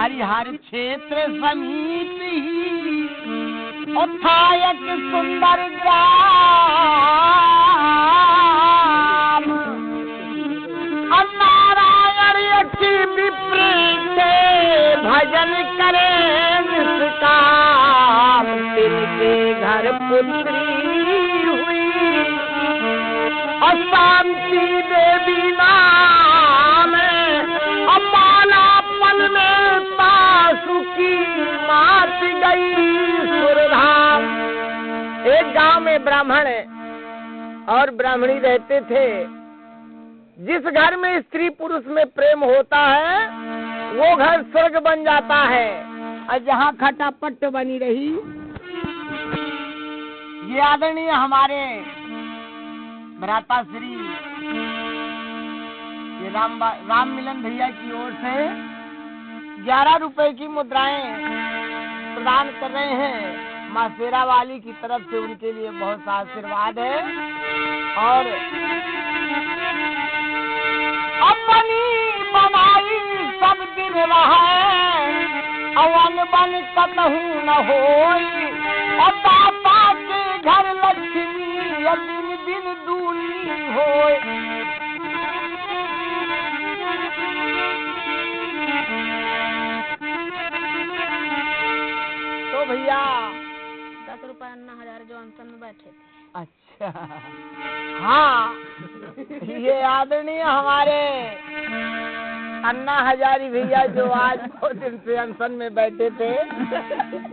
हरिहर क्षेत्र समीप ही था एक सुंदर ग्राम। नारायण यक्षी विप्र के भजन करे निष्काम। तिनके घर पुत्री हुई अशांति देवी नाम। अपालापन में तासुकी मात गई सुरधाम। एक गांव में ब्राह्मण और ब्राह्मणी रहते थे। जिस घर में स्त्री पुरुष में प्रेम होता है वो घर स्वर्ग बन जाता है। और जहाँ खटापट बनी रही, ये आदरणीय हमारे भ्राता श्री ये राम मिलन भैया की ओर से 11 रुपए की मुद्राएं प्रदान कर रहे हैं। माँ शेरा वाली की तरफ से उनके लिए बहुत सा आशीर्वाद है। और अपनी बनाई सब दिन रहे, अवन बन कतहू न होई। और दाता के घर लक्ष्मी दिन दिन दूनी होय। तो भैया 10 रुपए अन्ना हजार जो अनशन में बैठे थे। अच्छा, हाँ, ये आदरणीय हमारे अन्ना हजारी भैया जो आज 2 दिन से अनशन में बैठे थे,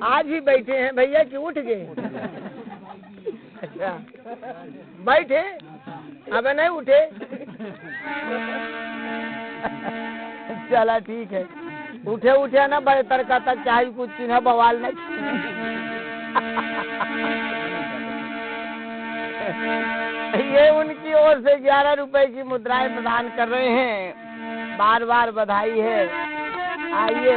आज ही बैठे हैं भैया कि उठ गए? अच्छा, बैठे अब नहीं उठे? चला ठीक है, उठे उठे ना बड़े तड़का तक चाहे कुछ चिन्ह बवाल नहीं। ये उनकी ओर से 11 रुपए की मुद्राएं प्रदान कर रहे हैं। बार बार बधाई है। आइए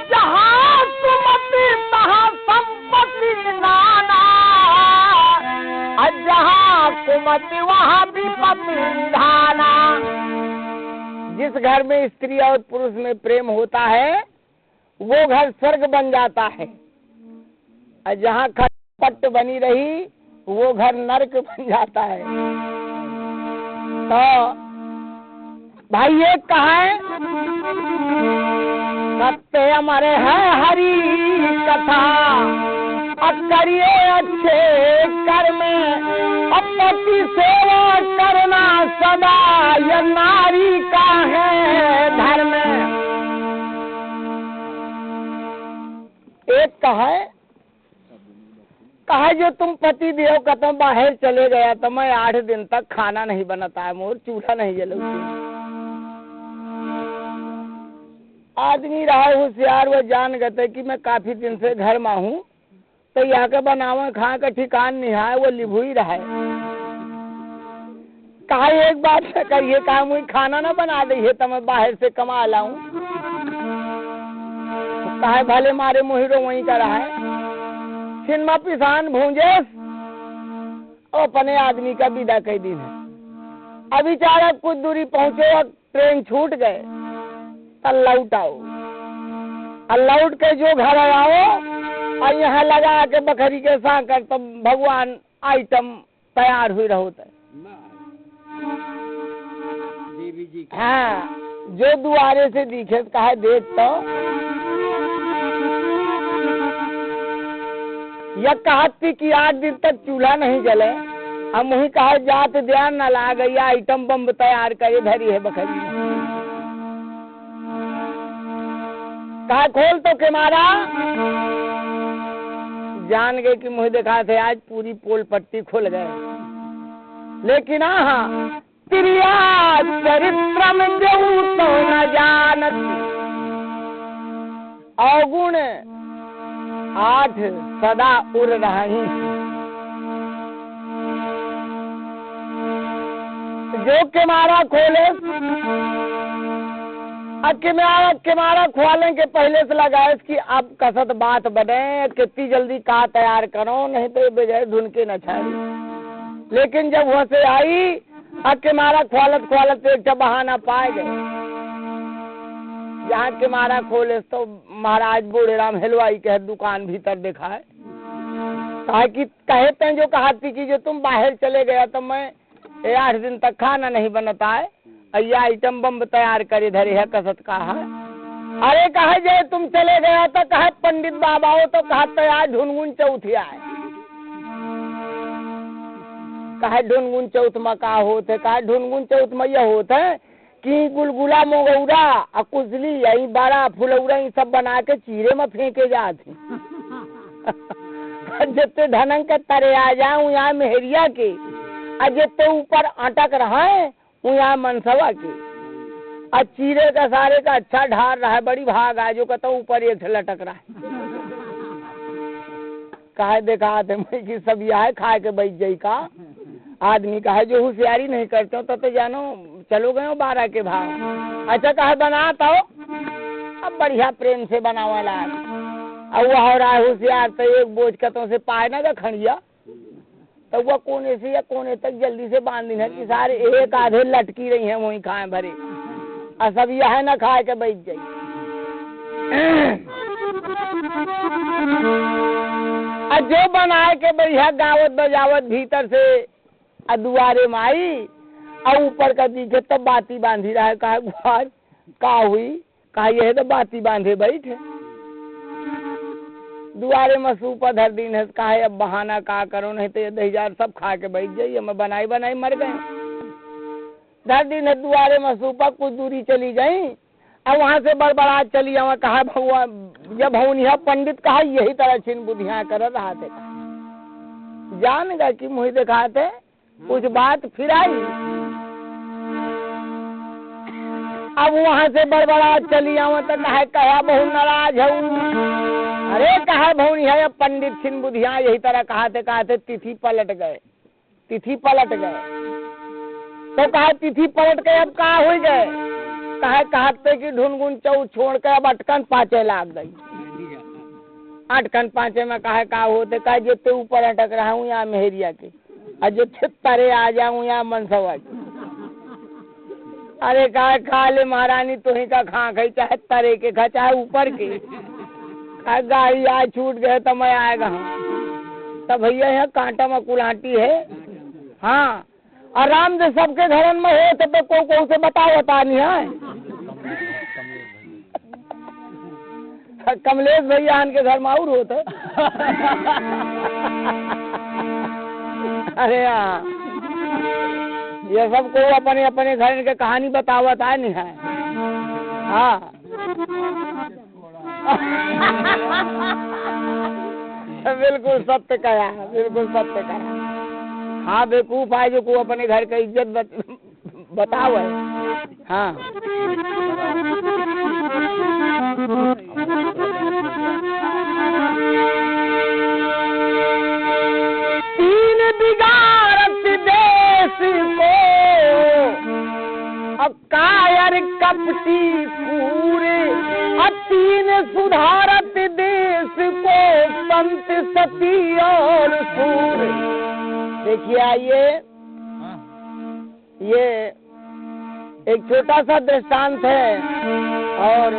जहाँ सुमति तहाँ संपत्ति नाना, जहाँ कुमति वहाँ विपत्ति निधाना। जिस घर में स्त्री और पुरुष में प्रेम होता है वो घर स्वर्ग बन जाता है। और जहाँ खटपट बनी रही वो घर नरक बन जाता है। तो भाई ये कहा है सत्य अमर है हरि कथा। अब करिए अच्छे कर्म, अपनी सेवा करना सदा, यह नारी का है धर्म। एक कहा जो तुम पति देव का तुम बाहर चले गया तो मैं 8 दिन तक खाना नहीं बनाता है, मोर चूल्हा नहीं जलती। आदमी रहा होशियार, वो जान गए कि मैं काफी दिन से घर में हूँ तो यहाँ के बनावा खा का ठिकान नहीं है, वो लिभुई रहा है। कहा एक बात से कहिए, कहा मुझे खाना ना बना दीजिए तो मैं बाहर से कमा लाऊं। कहा भले मारे मोहिरो वहीं का रहा है। सिनमा पिसान भूंजे और अपने आदमी का विदा कई दिन है। अभी चारा कुछ दूरी पहुंचे और ट्रेन छूट गए तो लौट आओ। और लौट के जो घर आओ और यहाँ लगा के बकरी के साकर तो भगवान आइटम तैयार हुई रहोता है। हाँ, जो दुआरे से दिखे कहा देख तो यह कहती कि 8 दिन तक चूल्हा नहीं जले। हम वही कहा जात ध्यान न ला गई, आइटम बम तैयार करे धरी है बकरी। कहा खोल तो के मारा, जान गए कि मुझे देखा थे आज पूरी पोल पट्टी खुल गए। लेकिन हाँ प्रिया चरित्रम जो तो न जानत, अवगुण 8 सदा उड़ रही। जो के मारा खोले किमारा खुआने के पहले से लगाए कि अब कसत बात बने, कितनी जल्दी कहा तैयार करो, नहीं तो बजाय ढूंढ के न छाड़ी। लेकिन जब वहां से आई किमारा खुआलत खुआलत एक बहाना पाए गए। जहाँ किमारा खोले तो महाराज बूढ़े राम हलवाई के दुकान भीतर देखा है। कहा कि कहते जो कहा थी कि जो तुम बाहर चले गया तो मैं 8 दिन तक खाना नहीं बनता है, ये आइटम बम तैयार कर इधर है कसत कहा। अरे कहा जे तुम चले गया तो कहा पंडित बाबा हो तो कहा तैयार ढुनगुन चौथिया है। कहा ढुनगुन चौथ में का होते, कहा ढुनगुन चौथ में यह होता है कि गुलगुला मोगौरा और कुजली यही बड़ा फुलौरा ये सब बना के चीरे में फेंके जाते। जितने धनंग के तरे आ जाऊं यहाँ मेहरिया के, और जितने ऊपर अटक रहा है वो यहाँ मनसवा के, और चीरे का सारे का अच्छा ढार रहा है, बड़ी भाग आ जो कहता ऊपर एक लटक रहा है। कहा देखा आते मैं कि सब यह है खा के बैठ जाई का आदमी। कहा जो होशियारी नहीं करते हो तो जानो चलो गए 12 के भाव। अच्छा कहा बनाता हो, अब बढ़िया प्रेम से बनावाला। अब वह हो रहा है होशियार तो एक बोझ कतों से पाए ना का खड़िया, तो वह कोने से या कोने तक जल्दी से बांध दी है कि सारे एक आधे लटकी रही हैं वहीं खाए भरे, और सब यह है ना खाए के बैठ जाई। जो बनाए के बढ़िया गावत बजावत भीतर से दुआरे में आई, और ऊपर का दिखे तो बाती बांधी रहा है। कहा गुहार का हुई, कहा यह तो बाती बांधे बैठे दुआरे में सूपा धर दिन है। कहा अब बहाना का करो, नहीं तो ये 10,000 सब खा के बैठ जाइए, मैं बनाई बनाई मर गए। धर दिन है दुआरे में सूपा, कुछ दूरी चली गई और वहां से बड़बड़ा चली आवा। कहा भगवान जब भवनिया पंडित कहा यही तरह छिन बुद्धियां कर रहा थे, जान गए कि मुझे दिखाते कुछ बात फिर आई। अब वहां से बड़बड़ा चली आवा तो कहा बहु नाराज है। अरे कहा भवनिया पंडित छिन बुद्धियां यही तरह कहते तिथि पलट गए, तिथि पलट गए। तो कहा तिथि पलट गए, अब कहा हो गए। कहते कि ढुनगुन चौथ छोड़ के अब अटकन पाँचे लाग गई। अटकन पाँचे में कहा होते, कहा जितने ऊपर अटक रहा हूँ यहाँ मेहरिया के, और जितने तरे आ जाऊँ यहाँ मनसवा के। अरे कहा खा ले महारानी तुही का खा खाई, चाहे तरे के खा चाहे ऊपर के। गाड़ी आज छूट गए तो मैं आएगा हूँ तो भैया यहाँ कांटा में कुलाटी है। हाँ आराम से सबके घरन में है तो को से बता नहीं है। कमलेश भैया के घर में और होते। अरे हाँ ये सबको अपने अपने घर के कहानी बतावत है नहीं है। हाँ बिल्कुल सत्य कहा, बिल्कुल सत्य कहा। हाँ बेवकूफ आए जो को अपने घर का इज्जत बताओ है। हाँ तीन बिगाड़त देश को अब कायर कपटी पूरे, अब तीन सुधारत देश को संत सती और सूर। देखिए आइए ये एक छोटा सा दृष्टांत है और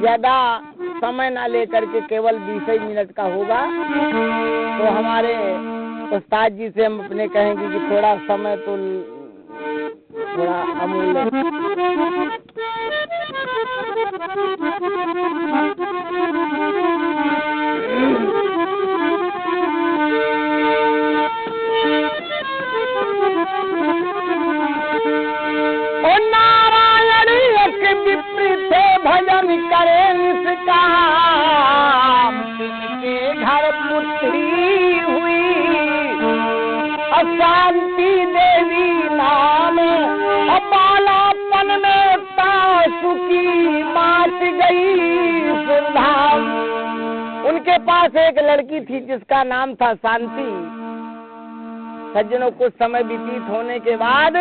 ज्यादा समय ना लेकर के केवल 20 मिनट का होगा। तो हमारे उस्ताद जी से हम अपने कहेंगे कि थोड़ा समय तो थोड़ा अमूल्य। भजन करे निष्काम, के घर पुत्री हुई अशांति देवी नाम, बालापन में तासुकी माच गई सुधाम। उनके पास एक लड़की थी जिसका नाम था शांति। सज्जनों कुछ समय व्यतीत होने के बाद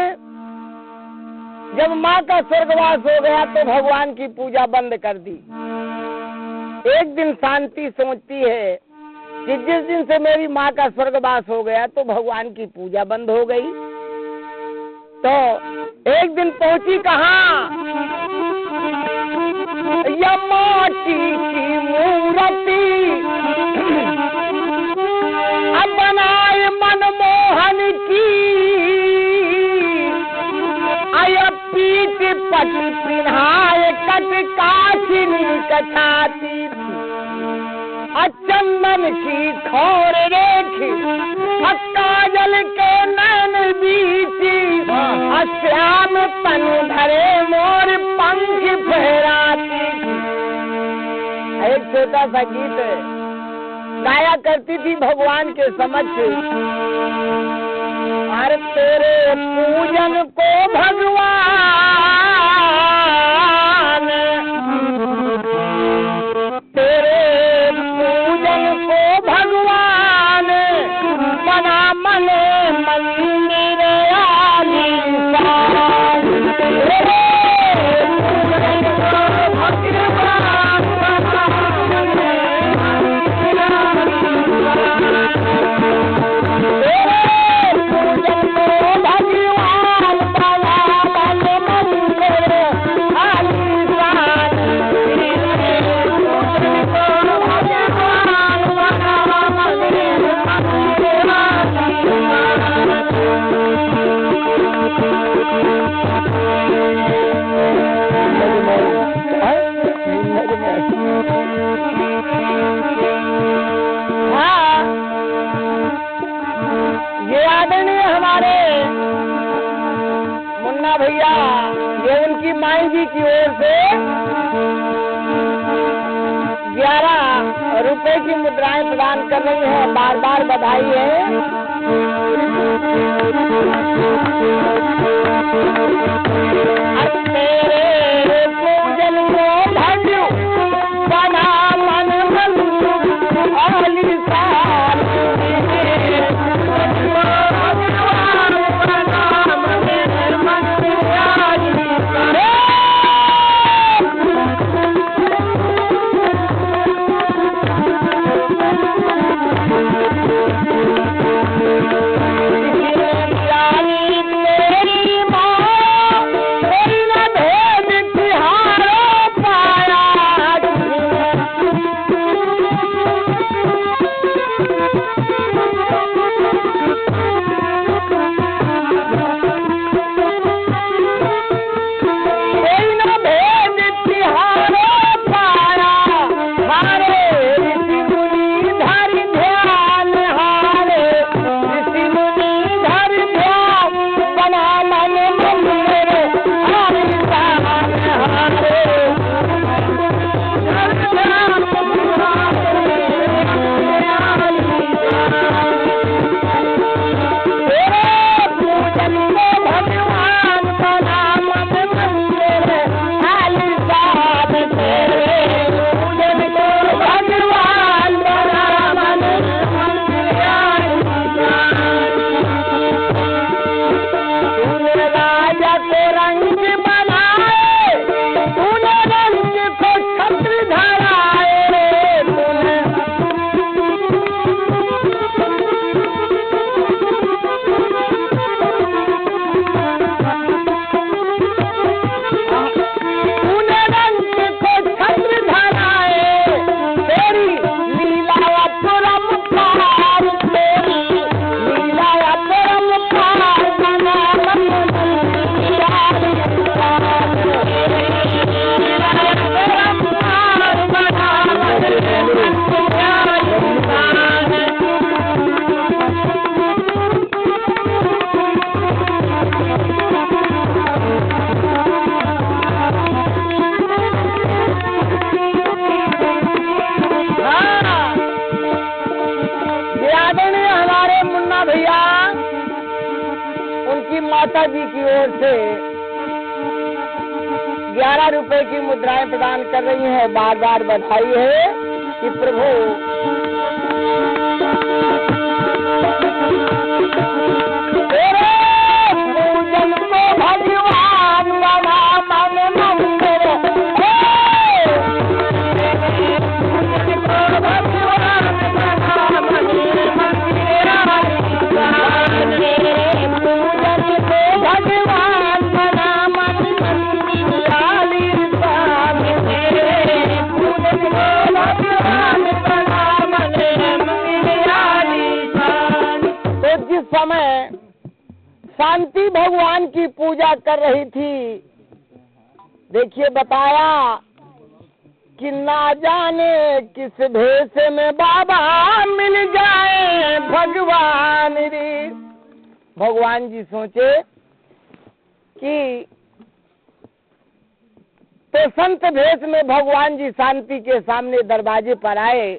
जब माँ का स्वर्गवास हो गया तो भगवान की पूजा बंद कर दी। एक दिन शांति सोचती है कि जिस दिन से मेरी माँ का स्वर्गवास हो गया तो भगवान की पूजा बंद हो गई। तो एक दिन पहुंची कहाँ, माटी की मूर्ति अब बनाए मनमोहन की, आय पीठ पट पिन्हाए कट काचिनी कछाती, चंदन की खोर रेखी काजल के नैन बीची, श्याम तन धरे मोर पंख फहराती। एक छोटा सा गीत गाया करती थी भगवान के समक्ष। हर तेरे पूजन को भगवान, तेरे पूजन को भगवान बना मन मंदिर आलीशान। भैया ये उनकी माई जी की ओर से 11 रुपए की मुद्राएं प्रदान कर रही हैं। बार बार बधाई है। तेरे पूजन को भजो बना मन मंदिर आलीशान। माता जी की ओर से 11 रुपए की मुद्राएं प्रदान कर रही हैं। बार बार बधाई है कि प्रभु तेरे पूजन को भगवान समय शांति भगवान की पूजा कर रही थी, देखिए बताया कि ना जाने किस भेष में बाबा मिल जाए भगवान रे। भगवान जी सोचे कि तो संत भेष में भगवान जी शांति के सामने दरवाजे पर आए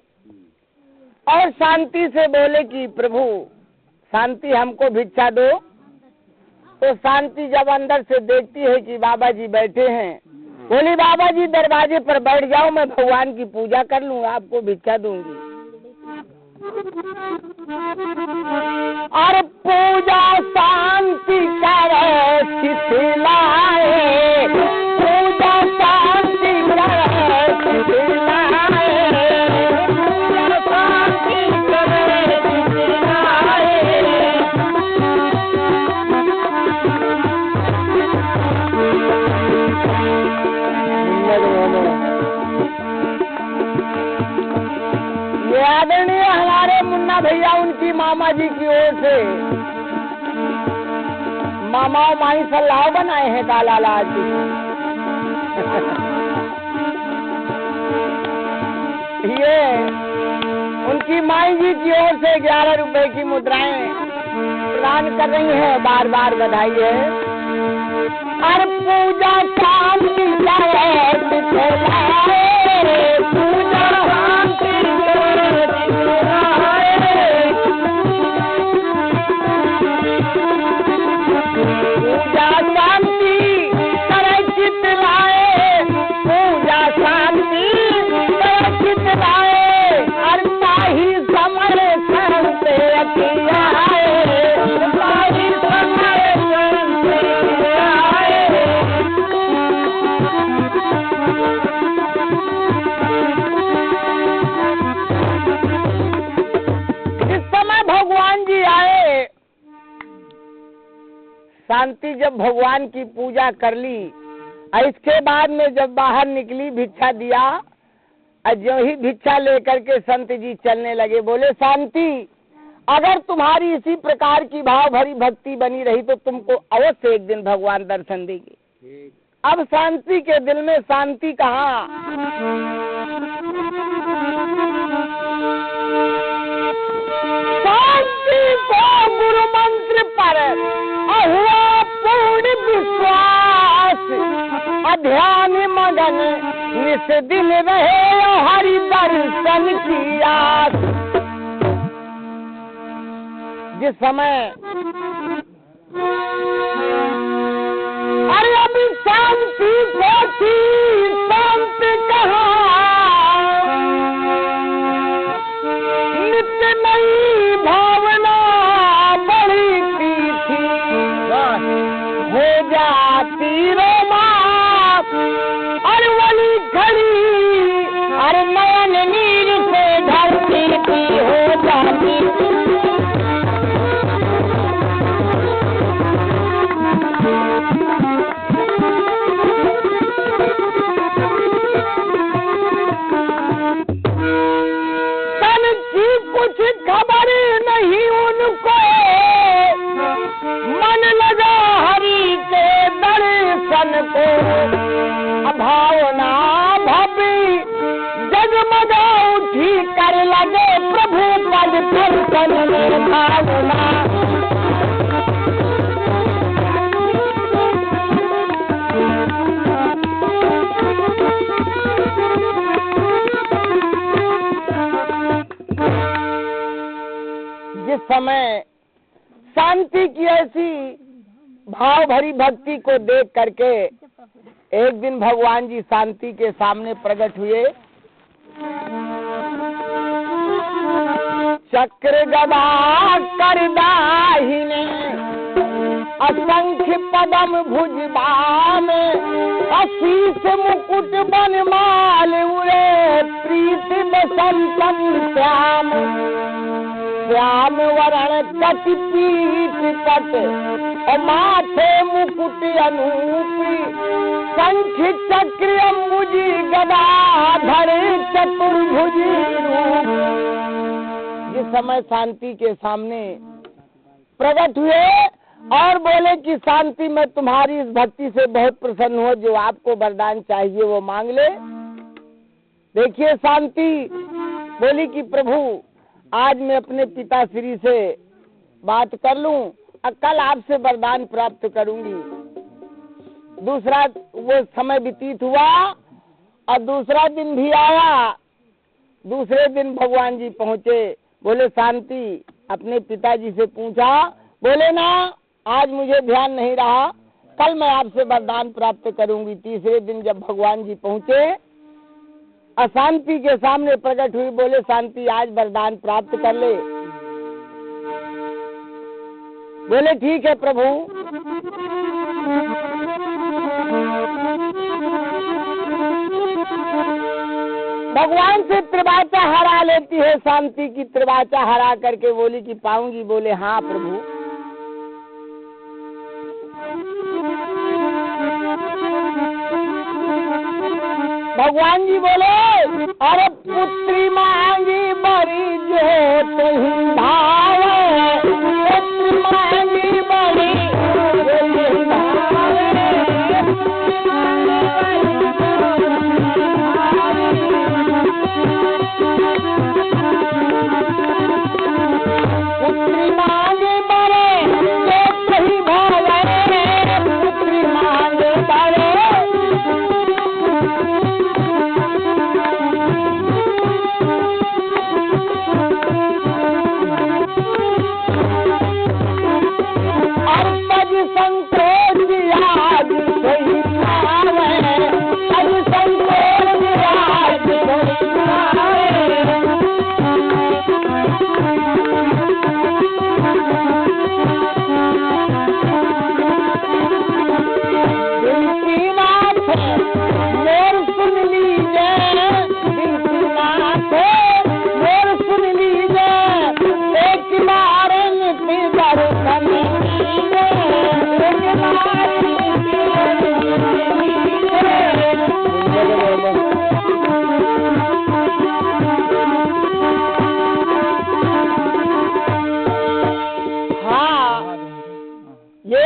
और शांति से बोले कि प्रभु शांति हमको भिक्षा दो। तो शांति जब अंदर से देखती है कि बाबा जी बैठे हैं, बोली बाबा जी दरवाजे पर बैठ जाओ, मैं भगवान की पूजा कर लूंगा, आपको भिक्षा दूंगी। और पूजा शांति करे सिखलाए, पूजा शांति करे सिखलाए, पूजा शांति करे सिखलाए। ये आदरणीय हमारे मुन्ना भैया उनकी मामा जी की ओर से मामा और माई सलाह बनाए हैं काला लाल जी। ये उनकी माई जी की ओर से 11 रुपए की मुद्राएं प्रदान कर रही हैं, बार बार बधाई है। और पूजा शांति करे सिखलाए, पूजा शांति करे सिखलाए, पूजा शांति करे चितलाए, पूजा शांति करे चितलाए। और ताही समर संत अखियाए, ताही समर संत आए। इस समय भगवान जी आए, शांति जब भगवान की पूजा कर ली और इसके बाद में जब बाहर निकली भिक्षा दिया और जो ही भिक्षा लेकर के संत जी चलने लगे, बोले शांति अगर तुम्हारी इसी प्रकार की भाव भरी भक्ति बनी रही तो तुमको अवश्य एक दिन भगवान दर्शन देंगे। अब शांति के दिल में शांति कहाँ, शांति को गुरु मंत्र पर हुआ पूर्ण विश्वास, ध्यान मगन निस दिन रहे हरि दर्शन की आस। जिस समय अरे अभी शांति को थी शांत कहाँ, नित्य नई भावना बढ़ती थी, हो जाती रोमा और वली खड़ी, अरे नयन नीर से ढलती थी, हो जाती तन की कुछ खबर नहीं उनको, मन लगा हरि के दर्शन को, भावना भवी जगमगा उठी कर लगे प्रभु पद दर्शन में भावना। जिस समय शांति की ऐसी भाव भरी भक्ति को देख करके एक दिन भगवान जी शांति के सामने प्रकट हुए। चक्र गदा कर दाहिने असंख्य पदम भुजबा में, अशीष मुकुट बनमाल उड़े प्रीत बसंतम श्याम, श्याम वरण कटि पीठ पट और माथे मुकुट अनूपी, शंख चक्र अंबुजी गदाधर चतुर्भुजी रूप। जिस समय शांति के सामने प्रकट हुए और बोले कि शांति, मैं तुम्हारी इस भक्ति से बहुत प्रसन्न हूँ, जो आपको वरदान चाहिए वो मांग ले। देखिए शांति बोली कि प्रभु आज मैं अपने पिताश्री से बात कर लूं और कल आपसे वरदान प्राप्त करूंगी। दूसरा वो समय व्यतीत हुआ और दूसरा दिन भी आया। दूसरे दिन भगवान जी पहुंचे। बोले शांति अपने पिताजी से पूछा, बोले ना आज मुझे ध्यान नहीं रहा, कल मैं आपसे वरदान प्राप्त करूंगी। तीसरे दिन जब भगवान जी पहुंचे, अशांति के सामने प्रकट हुई, बोले शांति आज वरदान प्राप्त कर ले। बोले ठीक है प्रभु। भगवान से त्रिवाचा हरा लेती है शांति की। त्रिवाचा हरा करके बोली कि पाऊंगी। बोले हाँ प्रभु। भगवान जी बोले अरे पुत्री मांगी बड़ी जो तुम भावे, पुत्री मांगी बड़ी जो तुम भावे, पुत्री मांगी बड़े जो तुम भावे, पुत्री मांगे बड़े।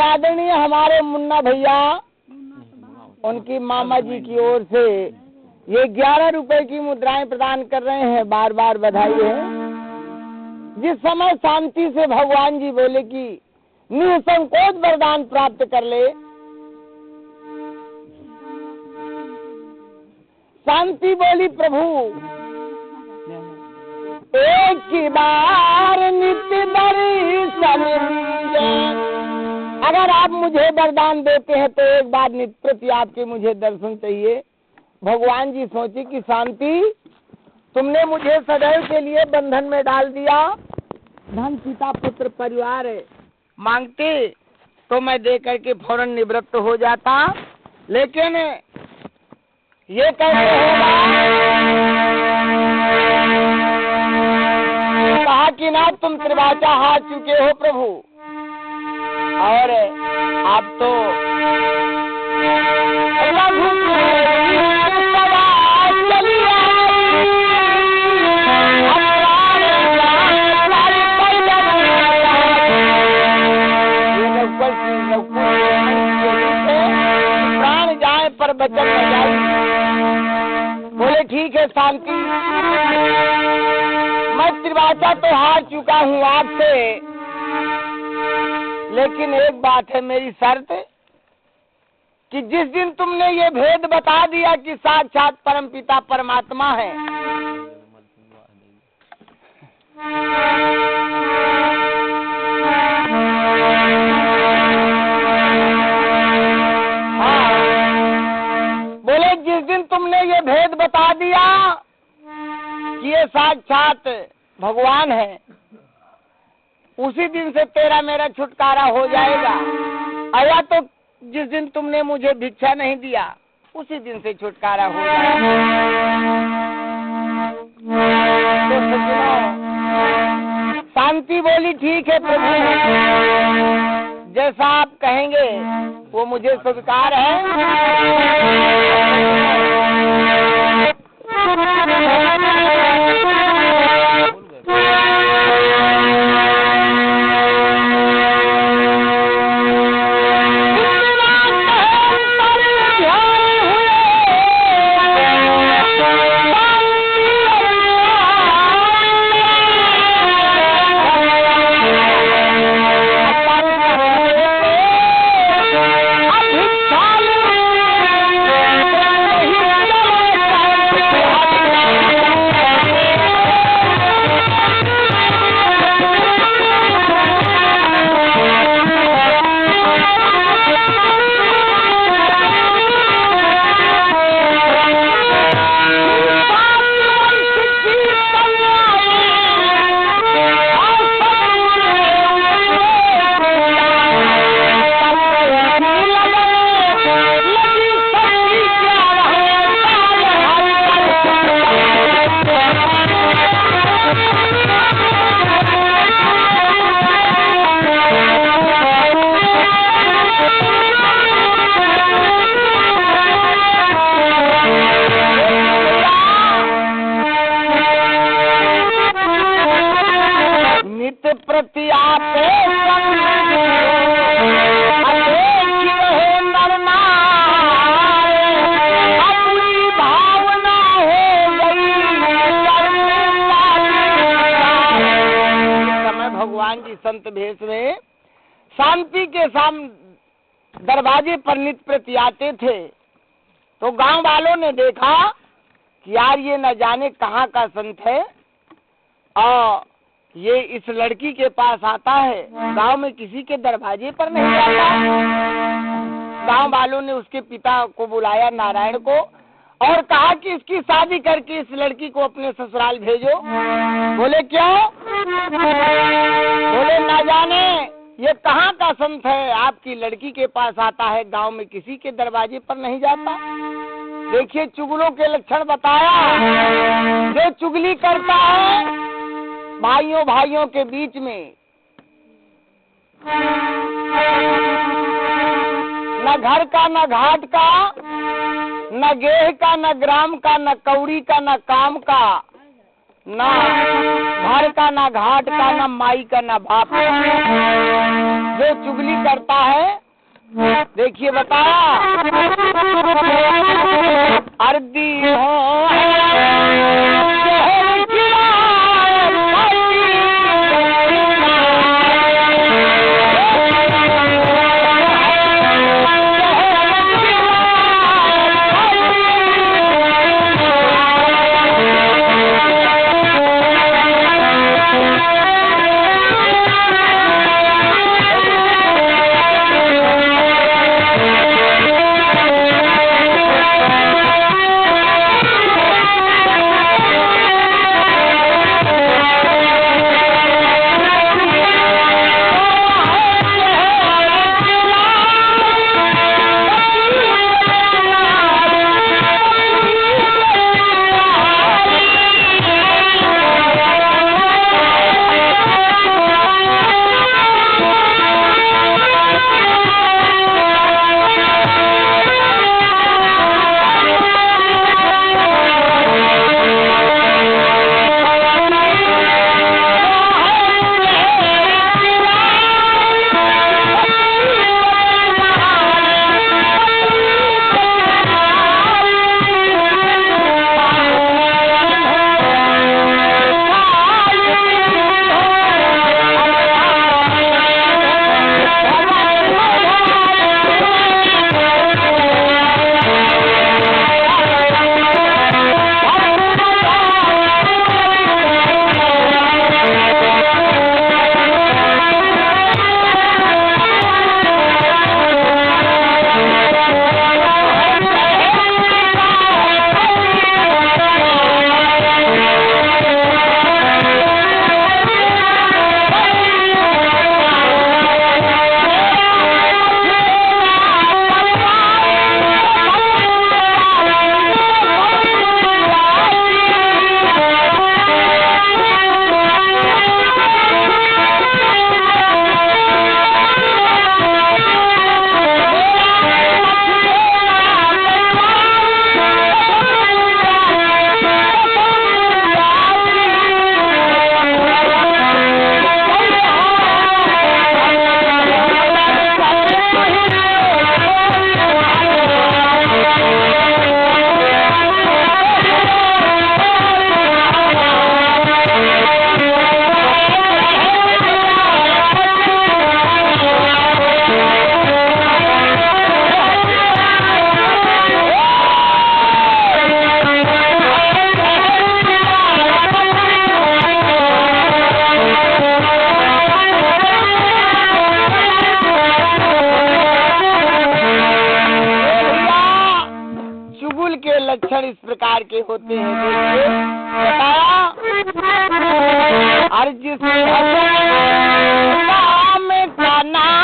आदरणीय हमारे मुन्ना भैया उनकी मामा जी की ओर से ये 11 रुपए की मुद्राएं प्रदान कर रहे हैं। बार बार बधाई है। जिस समय शांति से भगवान जी बोले कि निसंकोच वरदान प्राप्त कर ले, शांति बोली प्रभु एक ही बार नित्य दर्शन दीजिए। अगर आप मुझे वरदान देते हैं तो एक बार नित्य प्रति आपके मुझे दर्शन चाहिए। भगवान जी सोचे कि शांति तुमने मुझे सदैव के लिए बंधन में डाल दिया, धन पिता पुत्र परिवार मांगते तो मैं दे करके फौरन निवृत्त हो जाता, लेकिन ये कैसे होगा? कहा कि ना तुम त्रिवाचा हार चुके हो प्रभु, और आप तो प्राण जाए पर बचन न जाए। बोले ठीक है शांति, मैं त्रिवाचा तो हार चुका हूँ आपसे, लेकिन एक बात है मेरी शर्त कि जिस दिन तुमने ये भेद बता दिया कि साक्षात परमपिता परमात्मा है, हाँ, बोले जिस दिन तुमने ये भेद बता दिया कि ये साक्षात भगवान है, उसी दिन से तेरा मेरा छुटकारा हो जाएगा। या तो जिस दिन तुमने मुझे भिक्षा नहीं दिया उसी दिन से छुटकारा हो जाएगा। तो शांति बोली ठीक है प्रभु, जैसा आप कहेंगे वो मुझे स्वीकार है। की संत भेष में शांति के दरवाजे पर नित्य प्रति आते थे। तो गांव वालों ने देखा कि यार ये न जाने कहाँ का संत है और ये इस लड़की के पास आता है, गांव में किसी के दरवाजे पर नहीं जाता। गांव वालों ने उसके पिता को बुलाया, नारायण को, और कहा कि इसकी शादी करके इस लड़की को अपने ससुराल भेजो। बोले क्यों? बोले ना जाने ये कहाँ का संत है, आपकी लड़की के पास आता है, गांव में किसी के दरवाजे पर नहीं जाता। देखिए चुगलों के लक्षण बताया। जो चुगली करता है भाइयों भाइयों के बीच में, न घर का, न घाट का, न गेह का, न ग्राम का, न कौड़ी का, न काम का, न घर का, न घाट का, न माई का, न बाप का। जो चुगली करता है, देखिए बताया, अर्दी लक्षण इस प्रकार के होते हैं। देखिए बताया, हर जिस काम का नाम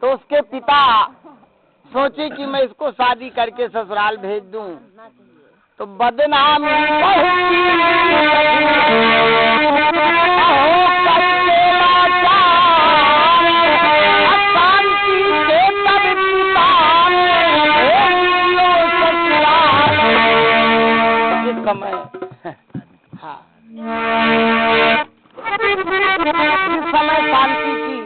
तो उसके पिता सोचे कि मैं इसको शादी करके ससुराल भेज दूं, तो बदनामी इस समय हाँ इस समय शांति की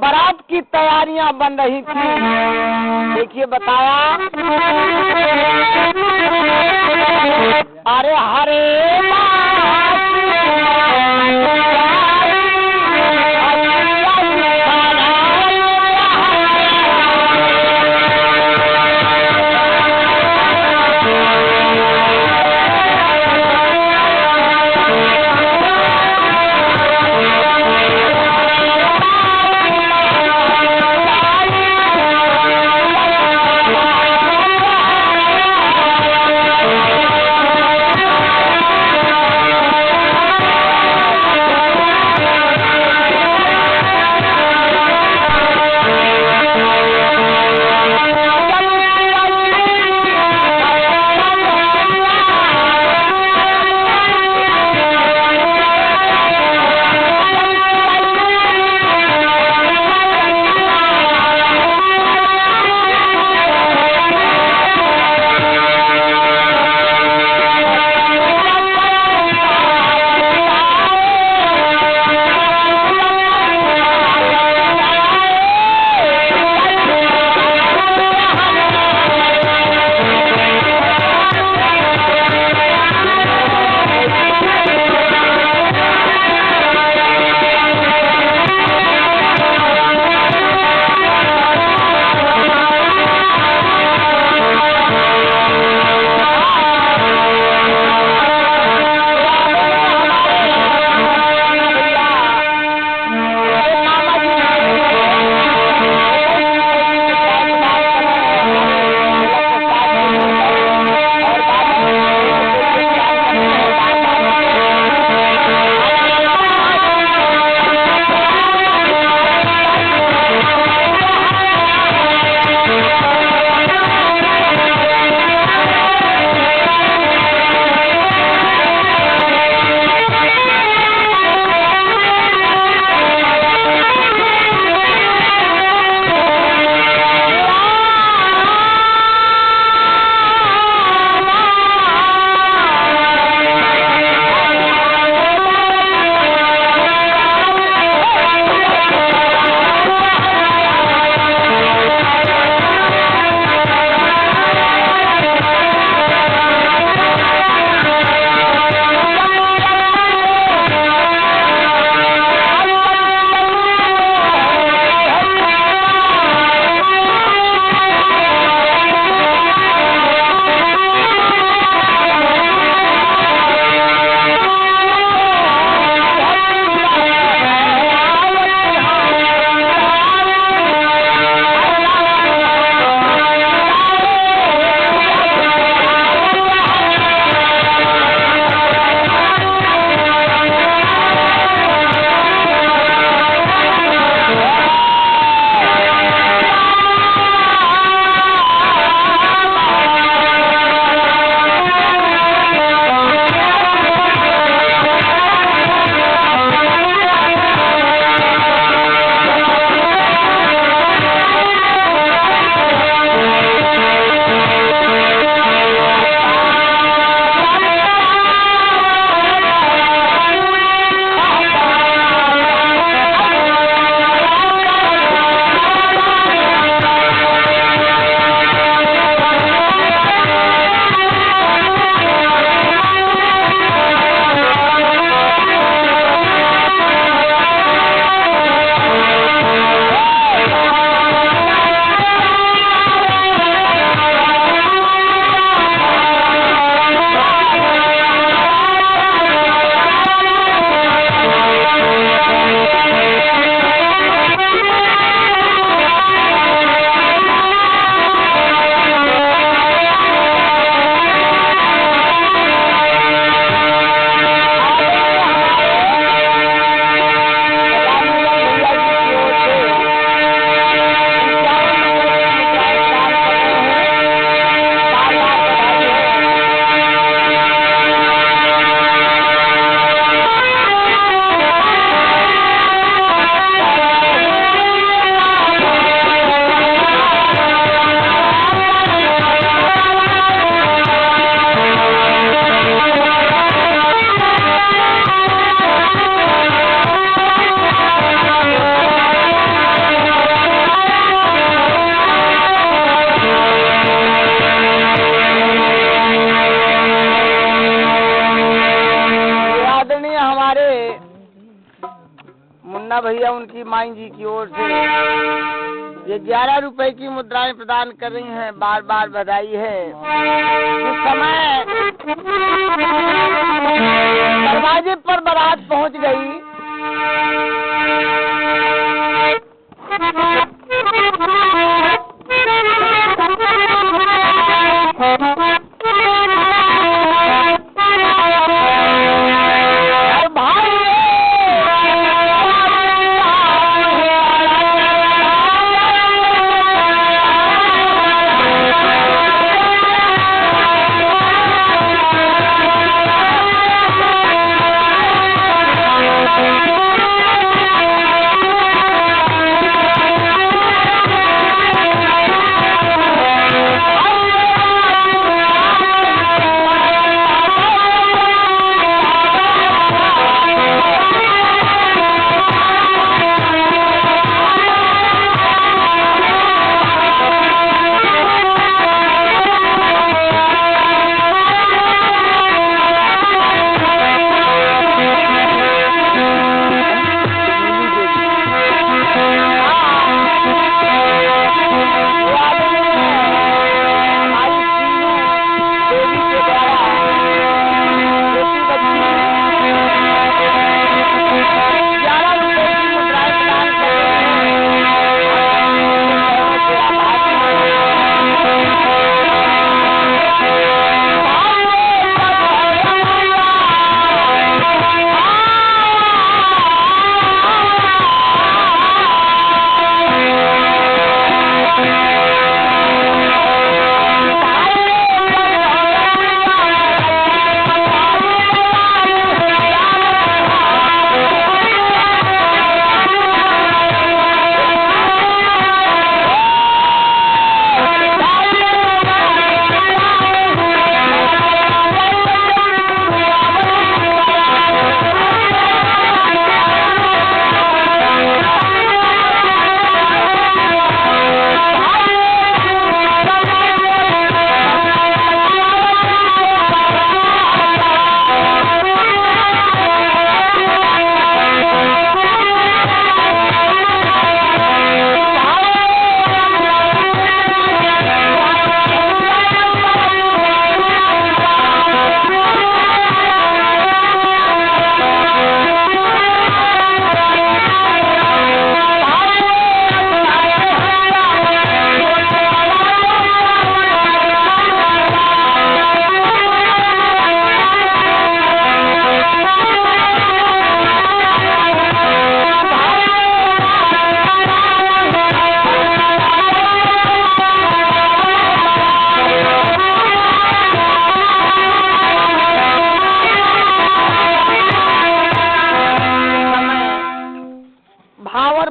बारात की तैयारियां बन रही थी। देखिए बताया, अरे हरे भैया उनकी माई जी की ओर से ये 11 रुपए की मुद्राएं प्रदान कर रही हैं। बार बार बधाई है। इस समय दरवाजे पर बारात पहुंच गई।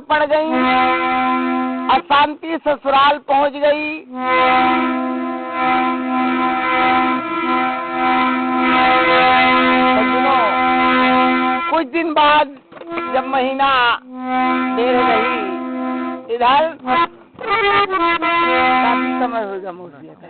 पड़ गई, अशांति ससुराल पहुंच गई। कुछ दिन बाद जब महीना देर रही इधर काफी समय हो गया मूर्तियाँ का